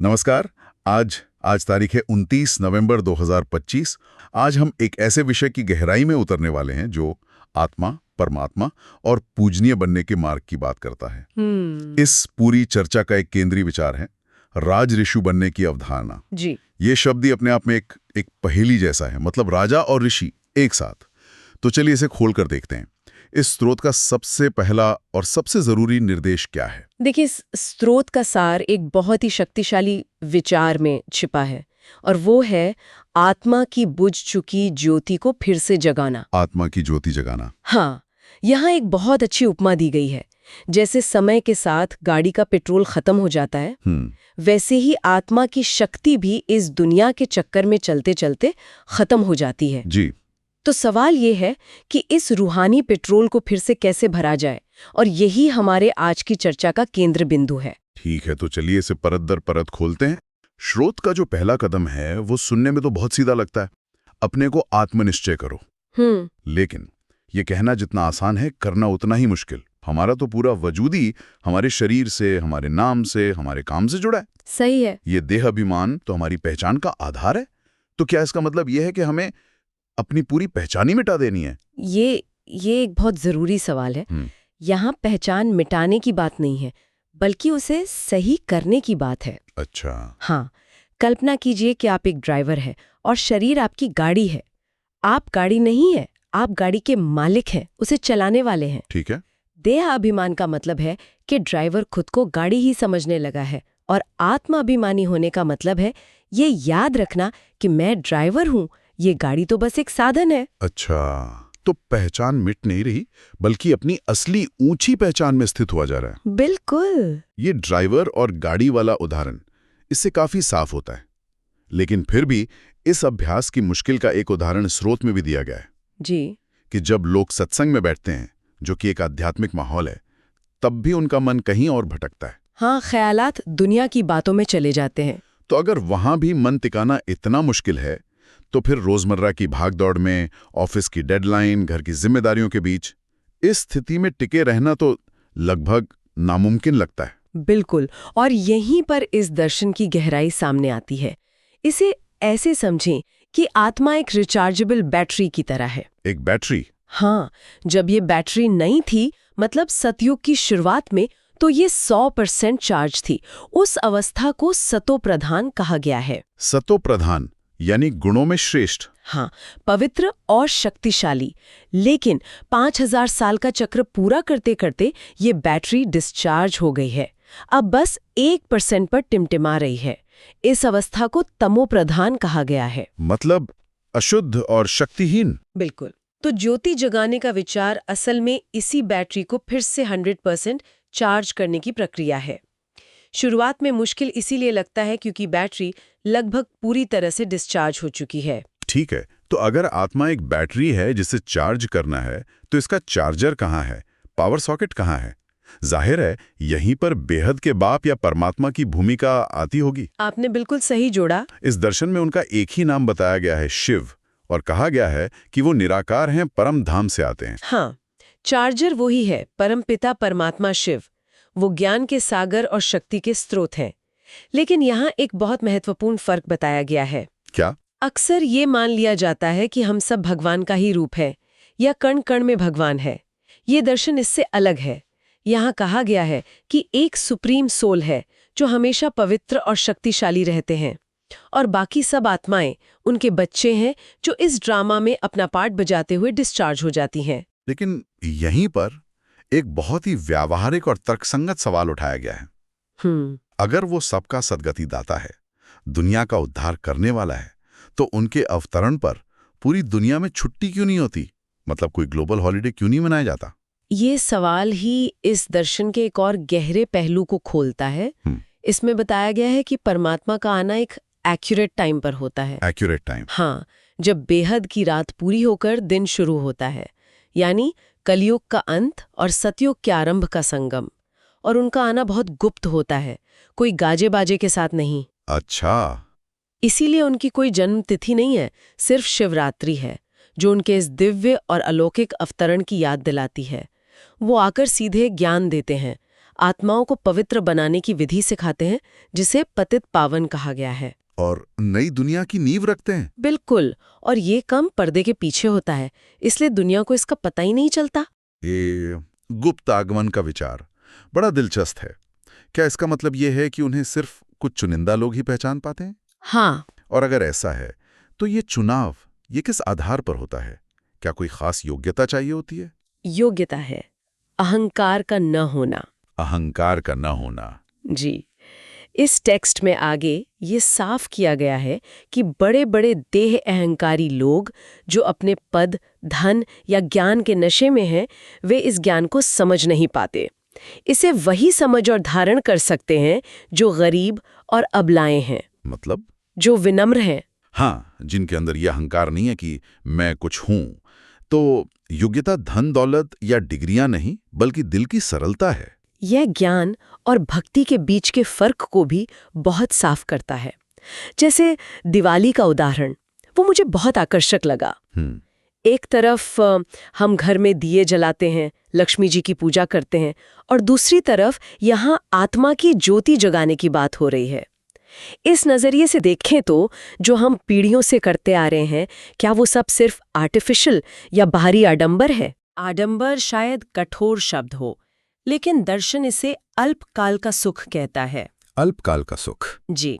नमस्कार। आज आज तारीख है 29 नवंबर 2025। आज हम एक ऐसे विषय की गहराई में उतरने वाले हैं जो आत्मा, परमात्मा और पूजनीय बनने के मार्ग की बात करता है। इस पूरी चर्चा का एक केंद्रीय विचार है राज ऋषि बनने की अवधारणा। जी। ये शब्द ही अपने आप में एक पहेली जैसा है, मतलब राजा और ऋषि एक साथ। तो चलिए इसे खोल कर देखते हैं। इस स्रोत का सबसे पहला और सबसे जरूरी निर्देश क्या है? देखिए, इस स्रोत का सार एक बहुत ही शक्तिशाली विचार में छिपा है, और वो है आत्मा की बुझ चुकी ज्योति को फिर से जगाना। आत्मा की ज्योति जगाना। हाँ, यहाँ एक बहुत अच्छी उपमा दी गई है। जैसे समय के साथ गाड़ी का पेट्रोल खत्म हो जाता है, वैसे ही आत्मा की शक्ति भी इस दुनिया के चक्कर में चलते चलते खत्म हो जाती है। जी। तो सवाल ये है कि इस रूहानी पेट्रोल को फिर से कैसे भरा जाए, और यही हमारे आज की चर्चा का केंद्र बिंदु है। ठीक है, तो चलिए इसे परत दर परत खोलते हैं। स्रोत का जो पहला कदम है वो सुनने में तो बहुत सीधा लगता है, अपने को आत्मनिश्चय करो। लेकिन ये कहना जितना आसान है, करना उतना ही मुश्किल। हमारा तो पूरा वजूद ही हमारे शरीर से, हमारे नाम से, हमारे काम से जुड़ा है। सही है। ये देह अभिमान तो हमारी पहचान का आधार है। तो क्या इसका मतलब ये है कि हमें अपनी पूरी पहचान ही मिटा देनी है? ये एक बहुत जरूरी सवाल है। यहाँ पहचान मिटाने की बात नहीं है, बल्कि उसे सही करने की बात है। अच्छा। हाँ, कल्पना कीजिए कि आप एक ड्राइवर हैं और शरीर आपकी गाड़ी है। आप गाड़ी नहीं है, आप गाड़ी के मालिक हैं, उसे चलाने वाले हैं। ठीक है। देह अभिमान का मतलब है कि ड्राइवर खुद को गाड़ी ही समझने लगा है, और आत्माभिमानी होने का मतलब है ये याद रखना कि मैं ड्राइवर हूँ, ये गाड़ी तो बस एक साधन है। अच्छा, तो पहचान मिट नहीं रही, बल्कि अपनी असली ऊंची पहचान में स्थित हुआ जा रहा है। बिल्कुल। ये ड्राइवर और गाड़ी वाला उदाहरण इससे काफी साफ होता है। लेकिन फिर भी इस अभ्यास की मुश्किल का एक उदाहरण स्रोत में भी दिया गया है। जी। कि जब लोग सत्संग में बैठते हैं, जो कि एक आध्यात्मिक माहौल है, तब भी उनका मन कहीं और भटकता है। हाँ, ख्यालात दुनिया की बातों में चले जाते हैं। तो अगर वहां भी मन टिकाना इतना मुश्किल है, तो फिर रोजमर्रा की भागदौड़ में, ऑफिस की डेडलाइन, घर की जिम्मेदारियों के बीच इस स्थिति में टिके रहना तो लगभग नामुमकिन लगता है। बिल्कुल, और यहीं पर इस दर्शन की गहराई सामने आती है। इसे ऐसे समझें कि आत्मा एक रिचार्जेबल बैटरी की तरह है। एक बैटरी? हाँ, जब ये बैटरी नई थी, मतलब सतयुग की शुरुआत में, तो ये 100% चार्ज थी। उस अवस्था को सतो प्रधान कहा गया है। सतो प्रधान यानी गुणों में श्रेष्ठ। हाँ, पवित्र और शक्तिशाली। लेकिन 5000 साल का चक्र पूरा करते करते ये बैटरी डिस्चार्ज हो गई है। अब बस 1% पर टिमटिमा रही है। इस अवस्था को तमो प्रधान कहा गया है। मतलब अशुद्ध और शक्तिहीन। बिल्कुल। तो ज्योति जगाने का विचार असल में इसी बैटरी को फिर से 100% चार्ज करने की प्रक्रिया है। शुरुआत में मुश्किल इसीलिए लगता है क्योंकि बैटरी लगभग पूरी तरह से डिस्चार्ज हो चुकी है। ठीक है, तो अगर आत्मा एक बैटरी है जिसे चार्ज करना है, तो इसका चार्जर कहाँ है? पावर सॉकेट कहाँ है? जाहिर है यहीं पर बेहद के बाप या परमात्मा की भूमिका आती होगी। आपने बिल्कुल सही जोड़ा। इस दर्शन में उनका एक ही नाम बताया गया है, शिव, और कहा गया है कि वो निराकार हैं, परम धाम से आते हैं। हाँ, चार्जर वही है, परमपिता परमात्मा शिव। वो ज्ञान के सागर और शक्ति के स्रोत हैं। लेकिन यहाँ एक बहुत महत्वपूर्ण फर्क बताया गया है। क्या? अक्सर ये मान लिया जाता है कि हम सब भगवान का ही रूप है, या कण कण में भगवान है। ये दर्शन इससे अलग है। यहाँ कहा गया है कि एक सुप्रीम सोल है जो हमेशा पवित्र और शक्तिशाली रहते हैं, और बाकी सब आत्माएं उनके बच्चे हैं जो इस ड्रामा में अपना पार्ट बजाते हुए डिस्चार्ज हो जाती हैं। लेकिन यहीं पर एक बहुत ही व्यावहारिक और तर्कसंगत सवाल उठाया गया है। अगर वो सबका सद्गति दाता है, दुनिया का उद्धार करने वाला है, तो उनके अवतरण पर पूरी दुनिया में छुट्टी क्यों नहीं होती? मतलब कोई ग्लोबल हॉलिडे क्यों नहीं मनाया जाता? ये सवाल ही इस दर्शन के एक और गहरे पहलू को खोलता है। इसमें बताया गया है कि परमात्मा का आना एक एक्यूरेट टाइम पर होता है। Accurate time? हाँ, जब बेहद की रात पूरी होकर दिन शुरू होता है, यानी कलयुग का अंत और सतयुग के आरंभ का संगम। और उनका आना बहुत गुप्त होता है, कोई गाजे बाजे के साथ नहीं। अच्छा। इसीलिए उनकी कोई जन्म तिथि नहीं है, सिर्फ शिवरात्रि है, जो उनके इस दिव्य और अलौकिक अवतरण की याद दिलाती है। वो आकर सीधे ज्ञान देते हैं, आत्माओं को पवित्र बनाने की विधि सिखाते हैं, जिसे पतित पावन कहा गया है। और नई दुनिया की नींव रखते हैं। बिल्कुल, और ये काम पर्दे के पीछे होता है, इसलिए दुनिया को इसका पता ही नहीं चलता। ये गुप्त आगमन का विचार बड़ा दिलचस्प है। क्या इसका मतलब ये है कि उन्हें सिर्फ कुछ चुनिंदा लोग ही पहचान पाते हैं? हाँ। और अगर ऐसा है तो ये चुनाव ये किस आधार पर होता है? क्या कोई खास योग्यता चाहिए होती है? योग्यता है अहंकार का न होना। अहंकार का न होना। जी, इस टेक्स्ट में आगे ये साफ किया गया है कि बड़े बड़े देह अहंकारी लोग जो अपने पद, धन या ज्ञान के नशे में हैं, वे इस ज्ञान को समझ नहीं पाते। इसे वही समझ और धारण कर सकते हैं जो गरीब और अबलाएं हैं, मतलब जो विनम्र हैं। हाँ, जिनके अंदर यह अहंकार नहीं है कि मैं कुछ हूं। तो योग्यता धन दौलत या डिग्रियां नहीं, बल्कि दिल की सरलता है। यह ज्ञान और भक्ति के बीच के फर्क को भी बहुत साफ करता है। जैसे दिवाली का उदाहरण, वो मुझे बहुत आकर्षक लगा। एक तरफ हम घर में दिए जलाते हैं, लक्ष्मी जी की पूजा करते हैं, और दूसरी तरफ यहाँ आत्मा की ज्योति जगाने की बात हो रही है। इस नजरिए से देखें तो जो हम पीढ़ियों से करते आ रहे हैं, क्या वो सब सिर्फ आर्टिफिशियल या बाहरी आडंबर है? आडंबर शायद कठोर शब्द हो, लेकिन दर्शन इसे अल्पकाल का सुख कहता है। अल्पकाल का सुख? जी,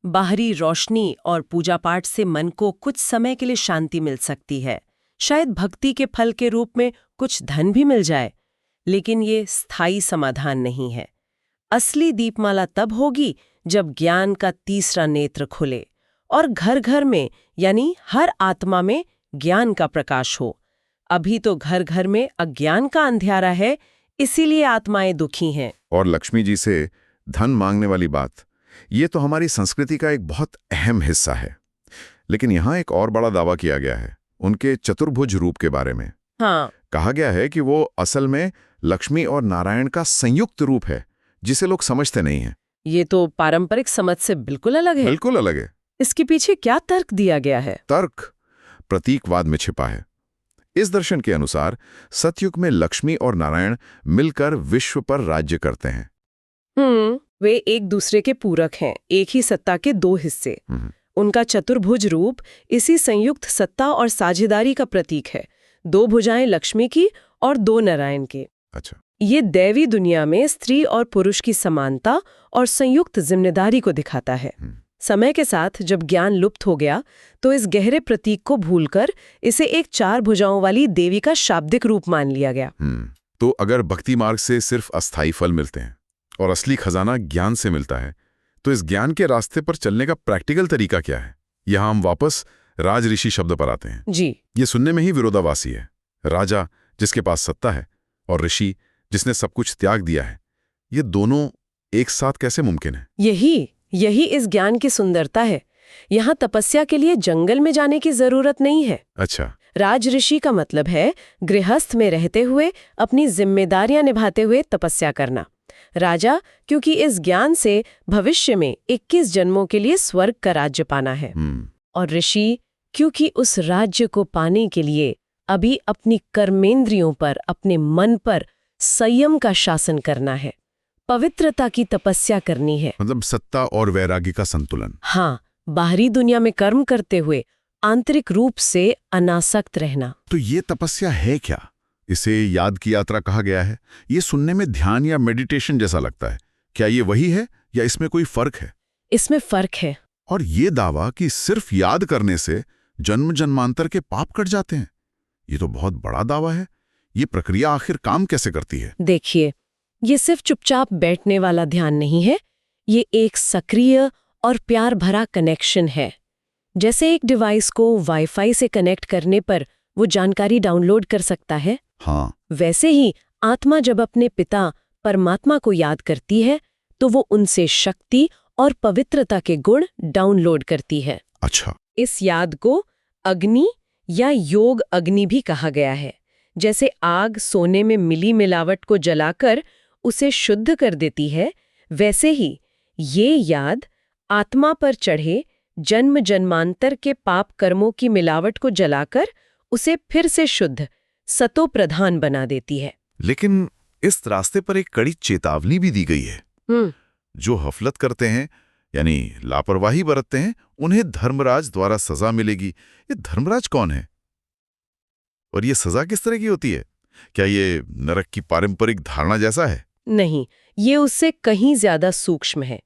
बाहरी रोशनी और पूजा पाठ से मन को कुछ समय के लिए शांति मिल सकती है, शायद भक्ति के फल के रूप में कुछ धन भी मिल जाए, लेकिन ये स्थायी समाधान नहीं है। असली दीपमाला तब होगी जब ज्ञान का तीसरा नेत्र खुले और घर घर में, यानी हर आत्मा में ज्ञान का प्रकाश हो। अभी तो घर घर में अज्ञान का अंधियारा है, इसीलिए आत्माएं दुखी हैं। और लक्ष्मी जी से धन मांगने वाली बात, ये तो हमारी संस्कृति का एक बहुत अहम हिस्सा है। लेकिन यहाँ एक और बड़ा दावा किया गया है उनके चतुर्भुज रूप के बारे में। हाँ। कहा गया है कि वो असल में लक्ष्मी और नारायण का संयुक्त रूप है, जिसे लोग समझते नहीं हैं। ये तो पारंपरिक समझ से बिल्कुल अलग है। बिल्कुल अलग है। इसके पीछे क्या तर्क दिया गया है? तर्क प्रतीकवाद में छिपा है। इस दर्शन के अनुसार सतयुग में लक्ष्मी और नारायण मिलकर विश्व पर राज्य करते हैं। वे एक दूसरे के पूरक हैं, एक ही सत्ता के दो हिस्से। उनका चतुर्भुज रूप इसी संयुक्त सत्ता और साझेदारी का प्रतीक है। 2 भुजाएं लक्ष्मी की और 2 नारायण के। अच्छा। ये दैवी दुनिया में स्त्री और पुरुष की समानता और संयुक्त जिम्मेदारी को दिखाता है। समय के साथ जब ज्ञान लुप्त हो गया तो इस गहरे प्रतीक को भूलकर इसे एक 4 भुजाओं वाली देवी का शाब्दिक रूप मान लिया गया। तो अगर भक्ति मार्ग से सिर्फ अस्थायी फल मिलते हैं और असली खजाना ज्ञान से मिलता है, तो इस ज्ञान के रास्ते पर चलने का प्रैक्टिकल तरीका क्या है? यहाँ हम वापस राज ऋषि शब्द पर आते हैं। जी, ये सुनने में ही विरोधाभासी है। राजा जिसके पास सत्ता है और ऋषि जिसने सब कुछ त्याग दिया है, ये दोनों एक साथ कैसे मुमकिन है? यही इस ज्ञान की सुंदरता है। यहाँ तपस्या के लिए जंगल में जाने की जरूरत नहीं है। अच्छा। राज ऋषि का मतलब है गृहस्थ में रहते हुए अपनी जिम्मेदारियां निभाते हुए तपस्या करना। राजा क्योंकि इस ज्ञान से भविष्य में 21 जन्मों के लिए स्वर्ग का राज्य पाना है। और ऋषि क्योंकि उस राज्य को पाने के लिए अभी अपनी कर्मेंद्रियों पर, अपने मन पर संयम का शासन करना है, पवित्रता की तपस्या करनी है। मतलब सत्ता और वैराग्य का संतुलन। हाँ, बाहरी दुनिया में कर्म करते हुए आंतरिक रूप से अनासक्त रहना। तो ये तपस्या है क्या? इसे याद की यात्रा कहा गया है। ये सुनने में ध्यान या मेडिटेशन जैसा लगता है। क्या ये वही है या इसमें कोई फर्क है? इसमें फर्क है। और ये दावा कि सिर्फ याद करने से जन्म जन्मांतर के पाप कट जाते हैं, ये तो बहुत बड़ा दावा है। ये प्रक्रिया आखिर काम कैसे करती है? देखिए, ये सिर्फ चुपचाप बैठने वाला ध्यान नहीं है। ये एक सक्रिय और प्यार भरा कनेक्शन है। जैसे एक डिवाइस को वाईफाई से कनेक्ट करने पर वो जानकारी डाउनलोड कर सकता है। हाँ। वैसे ही आत्मा जब अपने पिता परमात्मा को याद करती है तो वो उनसे शक्ति और पवित्रता के गुण डाउनलोड करती है। अच्छा। इस याद को अग्नि या योग अग्नि भी कहा गया है। जैसे आग सोने में मिली मिलावट को जलाकर उसे शुद्ध कर देती है, वैसे ही ये याद आत्मा पर चढ़े जन्म जन्मांतर के पाप कर्मों की मिलावट को जलाकर उसे फिर से शुद्ध, सतो प्रधान बना देती है। लेकिन इस रास्ते पर एक कड़ी चेतावनी भी दी गई है। जो हफलत करते हैं यानी लापरवाही बरतते हैं, उन्हें धर्मराज द्वारा सजा मिलेगी। ये धर्मराज कौन है और ये सजा किस तरह की होती है? क्या ये नरक की पारंपरिक धारणा जैसा है? नहीं, ये उससे कहीं ज्यादा सूक्ष्म है।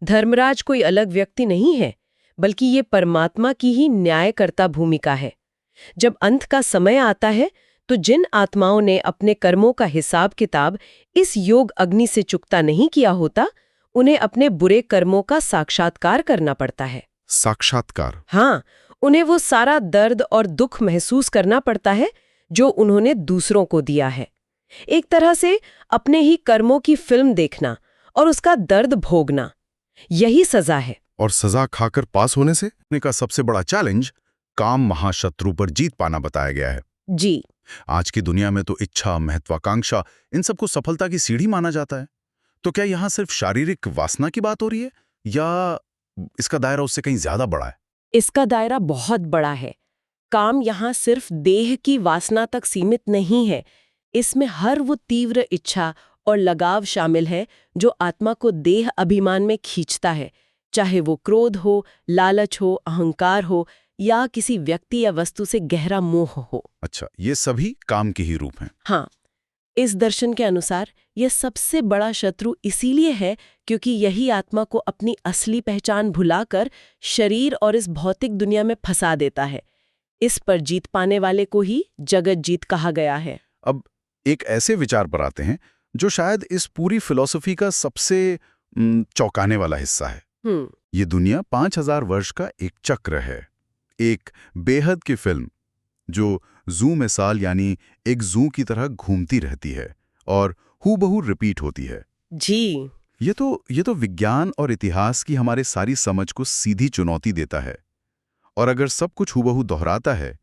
धर्मराज कोई अलग व्यक्ति नहीं है, बल्कि ये परमात्मा की ही न्यायकर्ता भूमिका है। जब अंत का समय आता है तो जिन आत्माओं ने अपने कर्मों का हिसाब किताब इस योग अग्नि से चुकता नहीं किया होता, उन्हें अपने बुरे कर्मों का साक्षात्कार करना पड़ता है। साक्षात्कार? हाँ, उन्हें वो सारा दर्द और दुख महसूस करना पड़ता है जो उन्होंने दूसरों को दिया है। एक तरह से अपने ही कर्मों की फिल्म देखना और उसका दर्द भोगना, यही सजा है। और सजा खाकर पास होने से का सबसे बड़ा चैलेंज काम महाशत्रु पर जीत पाना बताया गया है। जी। आज की दुनिया में तो इच्छा, महत्वाकांक्षा, इन सबको सफलता की सीढ़ी माना जाता है। तो क्या यहाँ सिर्फ शारीरिक वासना की बात हो रही है या इसका दायरा उससे कहीं ज्यादा बड़ा है? इसका दायरा बहुत बड़ा है। काम यहाँ सिर्फ देह की वासना तक सीमित नहीं है। इसमें हर वो तीव्र इच्छा और लगाव शामिल है जो आत्मा को देह अभिमान में खींचता है, चाहे वो क्रोध हो, लालच हो, अहंकार हो या किसी व्यक्ति या वस्तु से गहरा मोह हो। अच्छा, ये सभी काम के ही रूप हैं। हाँ, इस दर्शन के अनुसार यह सबसे बड़ा शत्रु इसीलिए है क्योंकि यही आत्मा को अपनी असली पहचान भुलाकर शरीर और इस भौतिक दुनिया में फंसा देता है। इस पर जीत पाने वाले को ही जगत जीत कहा गया है। अब एक ऐसे विचार पर आते हैं जो शायद इस पूरी फिलॉसफी का सबसे चौंकाने वाला हिस्सा है। ये दुनिया 5000 वर्ष का एक चक्र है, एक बेहद की फिल्म जो जू मिसाल यानी एक जू की तरह घूमती रहती है और हूबहू रिपीट होती है। जी। ये तो विज्ञान और इतिहास की हमारे सारी समझ को सीधी चुनौती देता है। और अगर सब कुछ हूबहू दोहराता है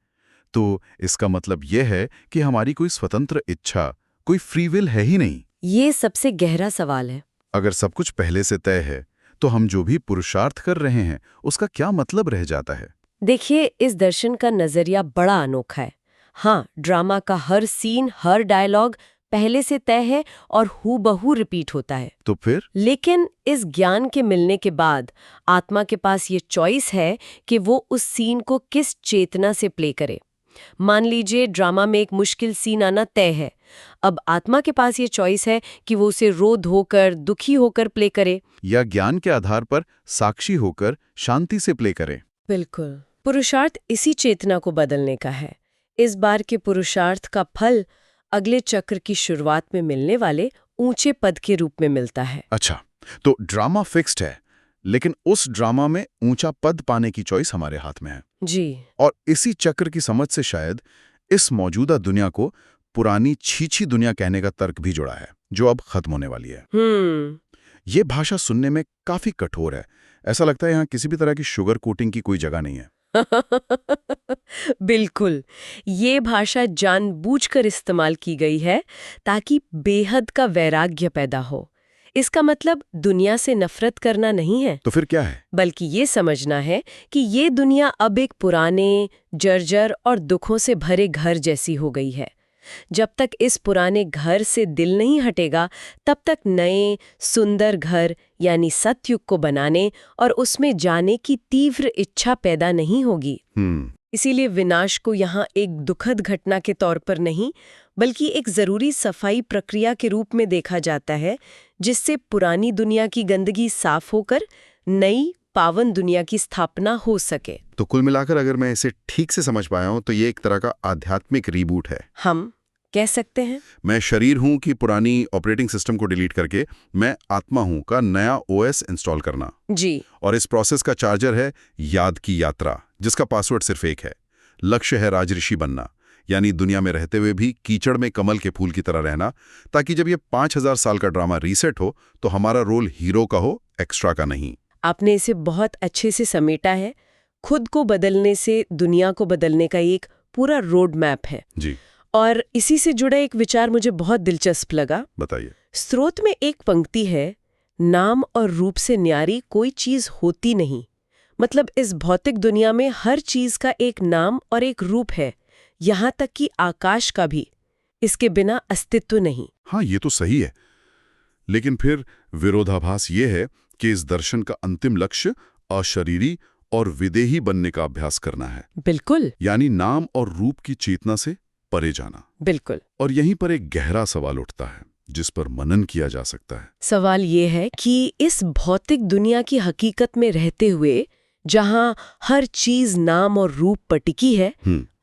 तो इसका मतलब यह है कि हमारी कोई स्वतंत्र इच्छा, कोई फ्री विल है ही नहीं। ये सबसे गहरा सवाल है। अगर सब कुछ पहले से तय है तो हम जो भी पुरुषार्थ कर रहे हैं उसका क्या मतलब रह जाता है? देखिए, इस दर्शन का नजरिया बड़ा अनोखा है। हाँ, ड्रामा का हर सीन, हर डायलॉग पहले से तय है और हूबहू रिपीट होता है। तो फिर? लेकिन इस ज्ञान के मिलने के बाद आत्मा के पास ये चॉइस है कि वो उस सीन को किस चेतना से प्ले करे। मान लीजिए ड्रामा में एक मुश्किल सीन आना तय है। अब आत्मा के पास ये चॉइस है कि वो उसे रो धोकर, दुखी होकर प्ले करे या ज्ञान के आधार पर साक्षी होकर शांति से प्ले करे। बिल्कुल। पुरुषार्थ इसी चेतना को बदलने का है। इस बार के पुरुषार्थ का फल अगले चक्र की शुरुआत में मिलने वाले ऊंचे पद के रूप में मिलता है। अच्छा, तो ड्रामा फिक्स्ड है, लेकिन उस ड्रामा में ऊंचा पद पाने की चॉइस हमारे हाथ में है। जी। और इसी चक्र की समझ से शायद इस मौजूदा दुनिया को पुरानी छीछी दुनिया कहने का तर्क भी जुड़ा है, जो अब खत्म होने वाली है। ये भाषा सुनने में काफी कठोर है। ऐसा लगता है यहाँ किसी भी तरह की शुगर कोटिंग की कोई जगह नहीं है। बिल्कुल, ये भाषा जानबूझकर इस्तेमाल की गई है ताकि बेहद का वैराग्य पैदा हो। इसका मतलब दुनिया से नफरत करना नहीं है। तो फिर क्या है? बल्कि ये समझना है कि ये दुनिया अब एक पुराने, जर्जर और दुखों से भरे घर जैसी हो गई है। जब तक इस पुराने घर से दिल नहीं हटेगा, तब तक नए, सुंदर घर यानी सतयुग को बनाने और उसमें जाने की तीव्र इच्छा पैदा नहीं होगी। इसीलिए विनाश को यहाँ एक दुखद घटना के तौर पर नहीं, बल्कि एक जरूरी सफाई प्रक्रिया के रूप में देखा जाता है, जिससे पुरानी दुनिया की गंदगी साफ होकर नई, पावन दुनिया की स्थापना हो सके। तो कुल मिलाकर अगर मैं इसे ठीक से समझ पाया हूं तो ये एक तरह का आध्यात्मिक रीबूट है। हम कह सकते हैं। मैं शरीर हूं कि पुरानी ऑपरेटिंग सिस्टम को डिलीट करके मैं आत्मा हूं का नया ओएस इंस्टॉल करना। जी। और इस प्रोसेस का चार्जर है याद की यात्रा, जिसका पासवर्ड सिर्फ एक है। लक्ष्य है राजऋषि बनना, यानी दुनिया में रहते हुए भी कीचड़ में कमल के फूल की तरह रहना, ताकि जब ये 5000 साल का ड्रामा रीसेट हो तो हमारा रोल हीरो का हो, एक्स्ट्रा का नहीं। आपने इसे बहुत अच्छे से समेटा है। खुद को बदलने से दुनिया को बदलने का एक पूरा रोड मैप है। जी। और इसी से जुड़ा एक विचार मुझे बहुत दिलचस्प लगा। बताइए। स्रोत में एक पंक्ति है, नाम और रूप से न्यारी कोई चीज होती नहीं। मतलब इस भौतिक दुनिया में हर चीज का एक नाम और एक रूप है, यहाँ तक कि आकाश का भी। इसके बिना अस्तित्व नहीं। हाँ, ये तो सही है। लेकिन फिर विरोधाभास ये है कि इस दर्शन का अंतिम लक्ष्य अशरीरी और विदेही बनने का अभ्यास करना है। बिल्कुल। यानी नाम और रूप की चेतना से परे जाना। बिल्कुल। और यहीं पर एक गहरा सवाल उठता है जिस पर मनन किया जा सकता है। सवाल ये है कि इस भौतिक दुनिया की हकीकत में रहते हुए, जहां हर चीज नाम और रूप पर टिकी है,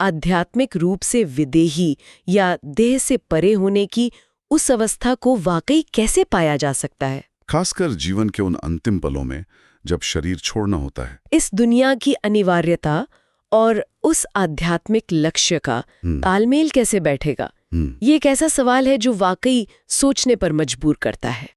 आध्यात्मिक रूप से विदेही या देह से परे होने की उस अवस्था को वाकई कैसे पाया जा सकता है? खासकर जीवन के उन अंतिम पलों में जब शरीर छोड़ना होता है। इस दुनिया की अनिवार्यता और उस आध्यात्मिक लक्ष्य का तालमेल कैसे बैठेगा? ये एक ऐसा सवाल है जो वाकई सोचने पर मजबूर करता है।